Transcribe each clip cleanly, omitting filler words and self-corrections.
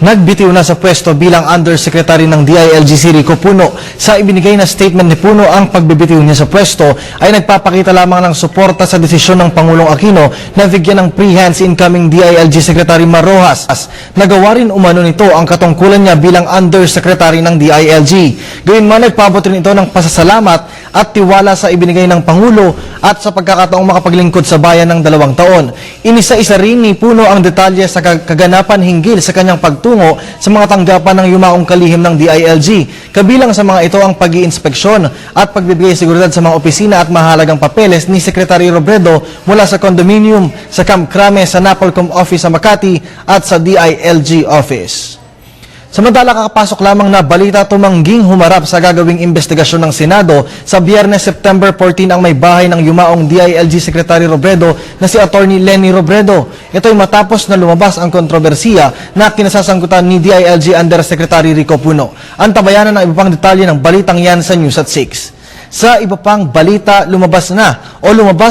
Nagbitiw na sa pwesto bilang Undersecretary ng DILG si Rico Puno. Sa ibinigay na statement ni Puno, ang pagbibitiw niya sa pwesto ay nagpapakita lamang ng suporta sa desisyon ng Pangulong Aquino na bigyan ng free hands incoming DILG Secretary Mar Rojas. Nagawa rin umano nito ang katungkulan niya bilang Undersecretary ng DILG. Gayunman, nagpabot rin ito ng pasasalamat at tiwala sa ibinigay ng Pangulo at sa pagkakataong makapaglingkod sa bayan ng 2 taon. Inisa-isa rin ni Puno ang detalye sa kaganapan hinggil sa kanyang pagtungo sa mga tanggapan ng yumaong kalihim ng DILG. Kabilang sa mga ito ang pag-iinspeksyon at pagbibigay seguridad sa mga opisina at mahalagang papeles ni Secretary Robredo mula sa condominium, sa Camp Crame, sa Napolcom Office sa Makati at sa DILG Office. Samantala, kakapasok lamang na balita tumangging humarap sa gagawing investigasyon ng Senado sa Biyernes, September 14 ang may bahay ng yumaong DILG Secretary Robredo na si Attorney Leni Robredo. Ito ay matapos na lumabas ang kontrobersiya na kinasasangkutan ni DILG Undersecretary Rico Puno. Antabayanan ang iba pang detalye ng balitang yan sa News at 6. Sa iba pang balita, lumabas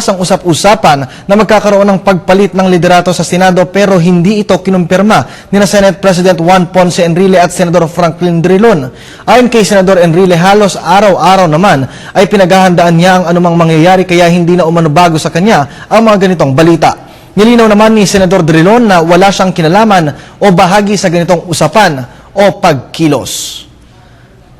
ang usap-usapan na magkakaroon ng pagpalit ng liderato sa Senado pero hindi ito kinumpirma ni Senate President Juan Ponce Enrile at Senador Franklin Drilon. Ayon kay Senador Enrile, halos araw-araw naman ay pinaghahandaan niya ang anumang mangyayari kaya hindi na umano bago sa kanya ang mga ganitong balita. Nilinaw naman ni Senador Drilon na wala siyang kinalaman o bahagi sa ganitong usapan o pagkilos.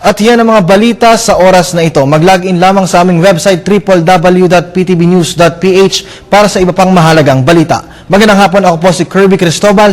At yan ang mga balita sa oras na ito. Mag-login lamang sa aming website www.ptbnews.ph para sa iba pang mahalagang balita. Magandang hapon, ako po si Kirby Cristobal.